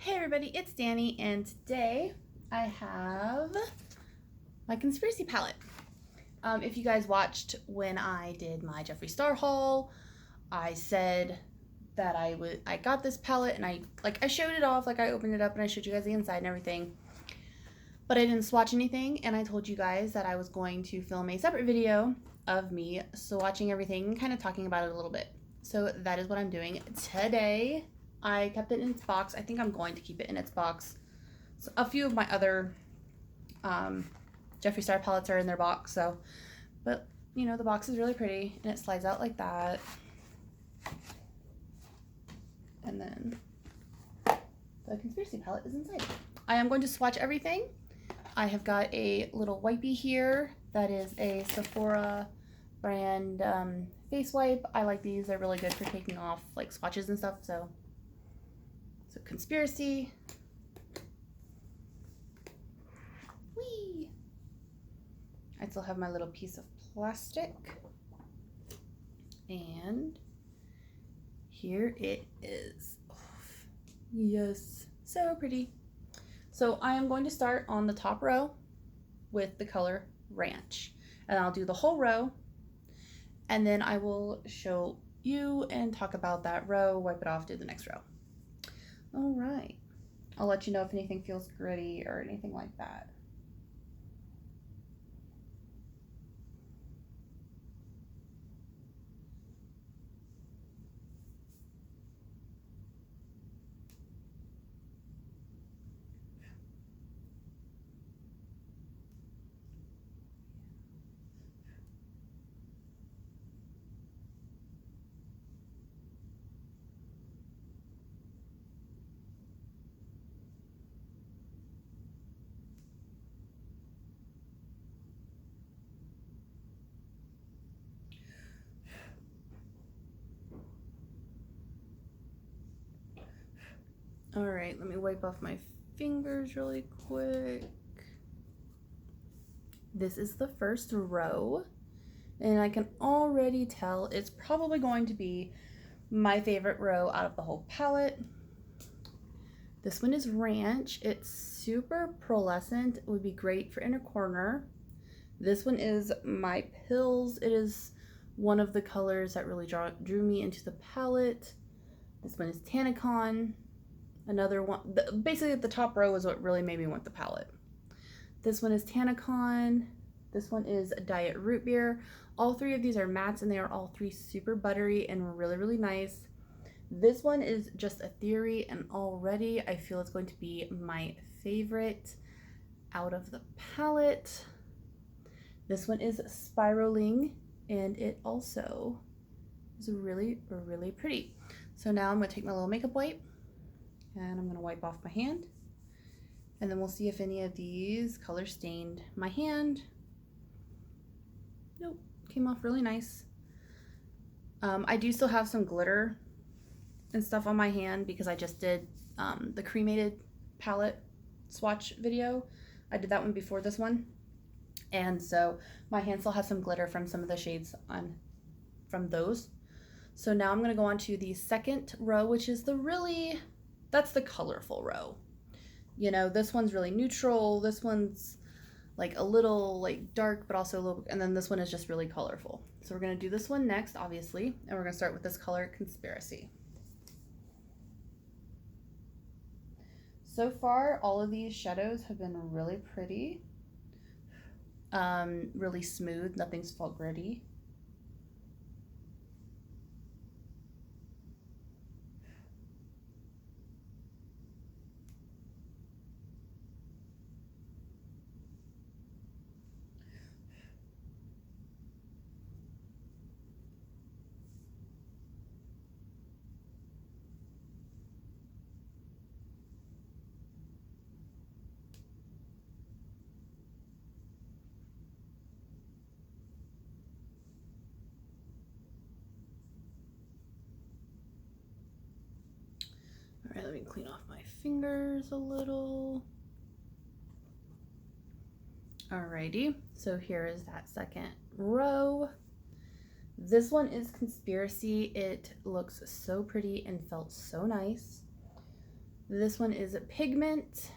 Hey everybody, it's Danny, and today I have my conspiracy palette. If you guys watched when I did my Jeffree Star haul, I said that I got this palette and I showed it off, I opened it up and I showed you guys the inside and everything. But I didn't swatch anything, and I told you guys that I was going to film a separate video of me swatching everything and kind of talking about it a little bit. So that is what I'm doing today. I kept it in its box. I think I'm going to keep it in its box. So a few of my other Jeffree Star palettes are in their box, but you know, the box is really pretty and it slides out like that. And then the conspiracy palette is inside. I am going to swatch everything. I have got a little wipey here that is a Sephora brand face wipe. I like these. They're really good for taking off swatches and stuff. So conspiracy. Whee! I still have my little piece of plastic. And here it is. Oh, yes, so pretty. So I am going to start on the top row with the color Ranch. And I'll do the whole row. And then I will show you and talk about that row, wipe it off, do the next row. All right. I'll let you know if anything feels gritty or anything like that. All right, let me wipe off my fingers really quick. This is the first row, and I can already tell it's probably going to be my favorite row out of the whole palette. This one is Ranch. It's super pearlescent. It would be great for inner corner. This one is My Pills. It is one of the colors that really drew me into the palette. This one is Tanacon. Another one, basically the top row is what really made me want the palette. This one is Tanacon. This one is Diet Root Beer. All three of these are mattes, and they are all three super buttery and really, really nice. This one is Just a Theory, and already I feel it's going to be my favorite out of the palette. This one is Spiraling, and it also is really, really pretty. So now I'm going to take my little makeup wipe, and I'm going to wipe off my hand, and then we'll see if any of these colors stained my hand. Nope, came off really nice. I do still have some glitter and stuff on my hand because I just did the cremated palette swatch video. I did that one before this one, and so my hand still has some glitter from some of the shades from those. So now I'm going to go on to the second row, which is that's the colorful row. You know, this one's really neutral. This one's a little dark, but also a little, and then this one is just really colorful. So we're going to do this one next, obviously, and we're going to start with this color Conspiracy. So far, all of these shadows have been really pretty, really smooth. Nothing's felt gritty. All right, let me clean off my fingers a little. Alrighty, so here is that second row. This one is Conspiracy. It looks so pretty and felt so nice. This one is Pigment.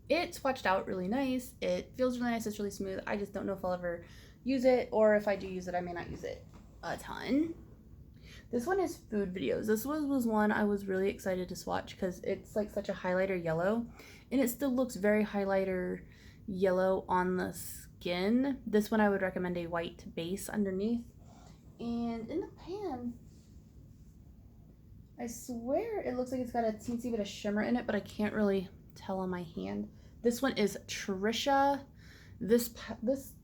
It swatched out really nice. It feels really nice. It's really smooth. I just don't know if I'll ever use it, or if I do use it, I may not use it a ton. This one is Food Videos. This was one I was really excited to swatch because it's like such a highlighter yellow, and it still looks very highlighter yellow on the skin. This one I would recommend a white base underneath. And in the pan, I swear it looks like it's got a teensy bit of shimmer in it, but I can't really tell on my hand. This one is Trisha. This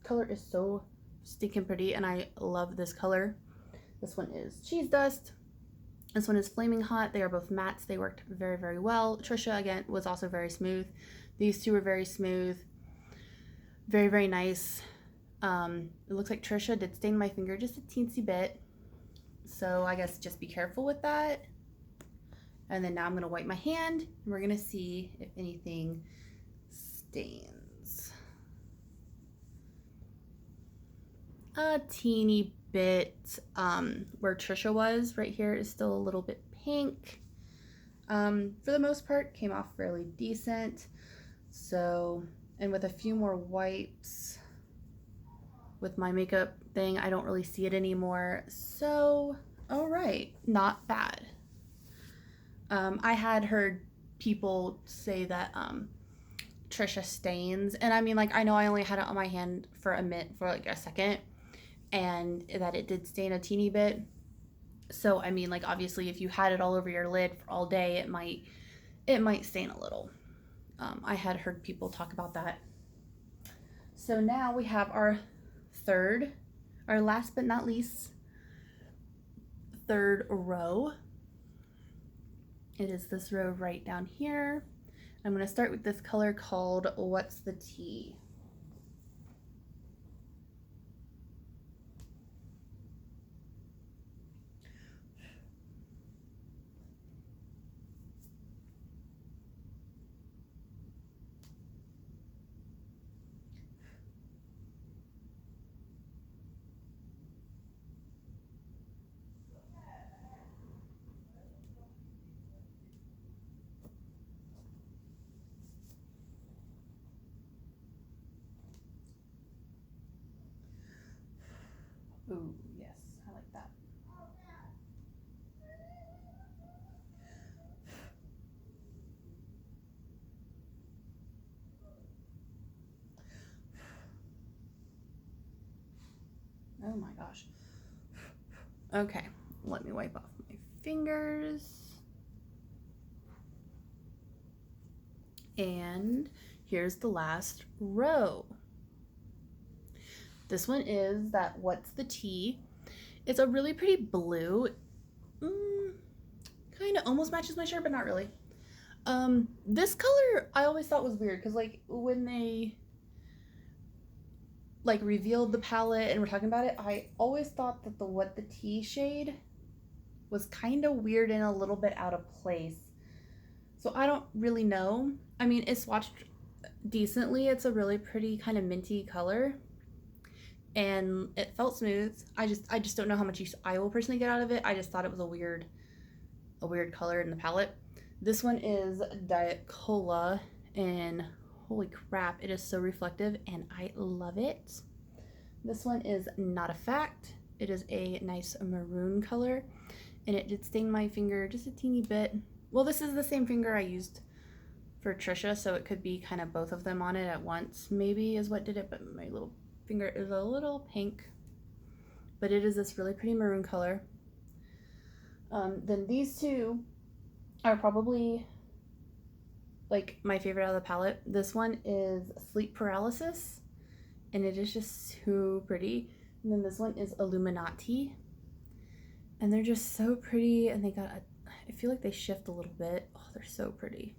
color is so stinking pretty, and I love this color. This one is Cheese Dust. This one is Flaming Hot. They are both mattes. They worked very, very well. Trisha, again, was also very smooth. These two were very smooth. Very, very nice. It looks like Trisha did stain my finger just a teensy bit. So I guess just be careful with that. And then now I'm going to wipe my hand, and we're going to see if anything stains. A teeny bit. Where Trisha was right here is still a little bit pink. For the most part, came off fairly decent. So, and with a few more wipes with my makeup thing, I don't really see it anymore. So, all right, not bad. I had heard people say that Trisha stains, and I mean, like, I know I only had it on my hand for like a second, and that it did stain a teeny bit. So I mean, like, obviously if you had it all over your lid for all day, it might stain a little. I had heard people talk about that. So now we have our last but not least, third row. It is this row right down here. I'm going to start with this color called What's the Tea? Ooh, yes, I like that. Oh my gosh. Okay, let me wipe off my fingers. And here's the last row. This one is that What's the Tea? It's a really pretty blue. Kind of almost matches my shirt, but not really. This color I always thought was weird because, like, when they like revealed the palette and we're talking about it, I always thought that the What the Tea shade was kind of weird and a little bit out of place. So I don't really know. I mean, it swatched decently. It's a really pretty kind of minty color, and it felt smooth. I just don't know how much use I will personally get out of it. I just thought it was a weird color in the palette. This one is Diet Cola, and holy crap, it is so reflective and I love it. This one is Not a Fact. It is a nice maroon color, and it did stain my finger just a teeny bit. Well, this is the same finger I used for Trisha, so it could be kind of both of them on it at once, maybe, is what did it, but my little finger is a little pink. But it is this really pretty maroon color. Then these two are probably like my favorite out of the palette. This one is Sleep Paralysis, and it is just so pretty. And then this one is Illuminati, and they're just so pretty, and they got I feel like they shift a little bit. Oh, they're so pretty.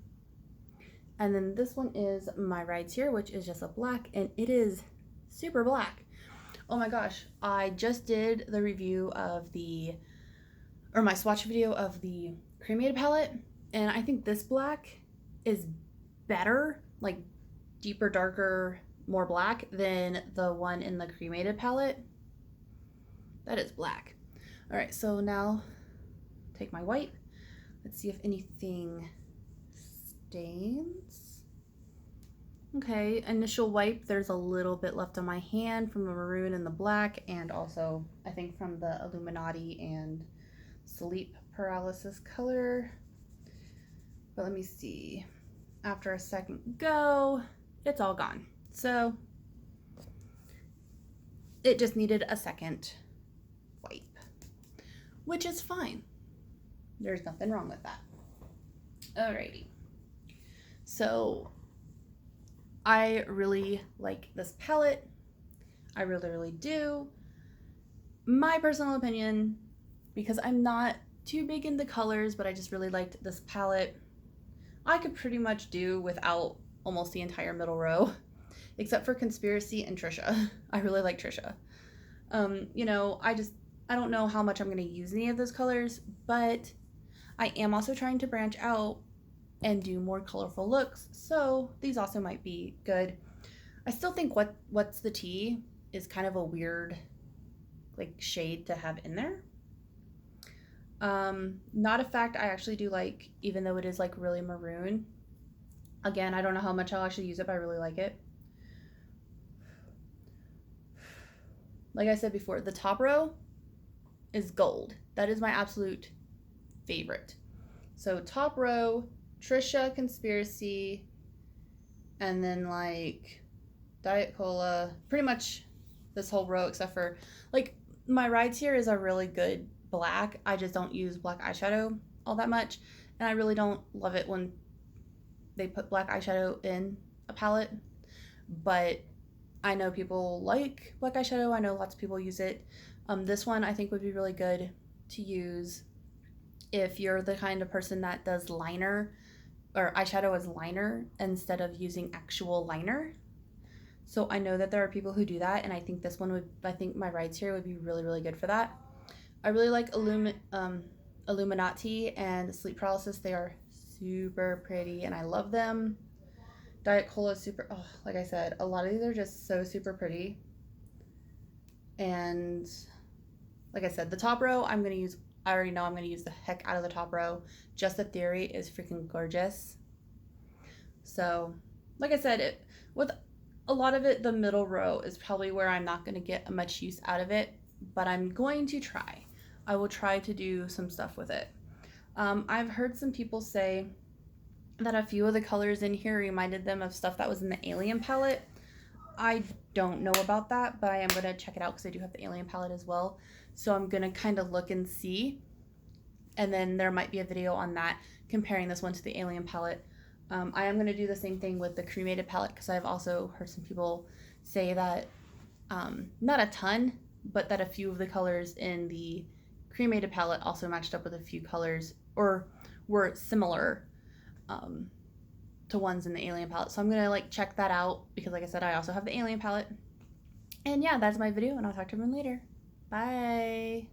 And then this one is My Rides Here, which is just a black, and it is super black. Oh my gosh, I just did the review of my swatch video of the cremated palette, and I think this black is better, like deeper, darker, more black than the one in the cremated palette. That is black. All right, so now take my wipe. Let's see if anything stains. Okay, initial wipe, there's a little bit left on my hand from the maroon and the black, and also I think from the Illuminati and sleep paralysis color. But let me see. After a second go, it's all gone. So it just needed a second wipe, which is fine. There's nothing wrong with that. Alrighty. So I really like this palette. I really, really do. My personal opinion, because I'm not too big into colors, but I just really liked this palette, I could pretty much do without almost the entire middle row, except for Conspiracy and Trisha. I really like Trisha. You know, I don't know how much I'm going to use any of those colors, but I am also trying to branch out and do more colorful looks, so these also might be good. I still think What's the Tea is kind of a weird like shade to have in there. Not a Fact I actually do like, even though it is like really maroon. Again, I don't know how much I'll actually use it, but I really like it. Like I said before, the top row is gold. That is my absolute favorite. So top row, Trisha, Conspiracy, and then like Diet Cola, pretty much this whole row except for like my Rides Here is a really good black. I just don't use black eyeshadow all that much, and I really don't love it when they put black eyeshadow in a palette, but I know people like black eyeshadow. I know lots of people use it. This one I think would be really good to use if you're the kind of person that does liner or eyeshadow as liner instead of using actual liner. So I know that there are people who do that, and I think this one I think my Rides Here would be really, really good for that. I really like Illuminati and Sleep Paralysis. They are super pretty, and I love them. Diet Cola is super, oh, like I said, a lot of these are just so super pretty. And like I said, the top row, I already know I'm going to use the heck out of the top row. Just a Theory is freaking gorgeous. So, like I said, with a lot of it, the middle row is probably where I'm not going to get much use out of it, but I'm going to try. I will try to do some stuff with it. I've heard some people say that a few of the colors in here reminded them of stuff that was in the Alien palette. I don't know about that, but I am going to check it out because I do have the Alien palette as well. So I'm going to kind of look and see. And then there might be a video on that, comparing this one to the Alien palette. I am going to do the same thing with the Cremated palette because I've also heard some people say that, not a ton, but that a few of the colors in the Cremated palette also matched up with a few colors or were similar to ones in the Alien palette. So I'm going to like check that out because like I said, I also have the Alien palette. And yeah, that's my video, and I'll talk to everyone later. Bye.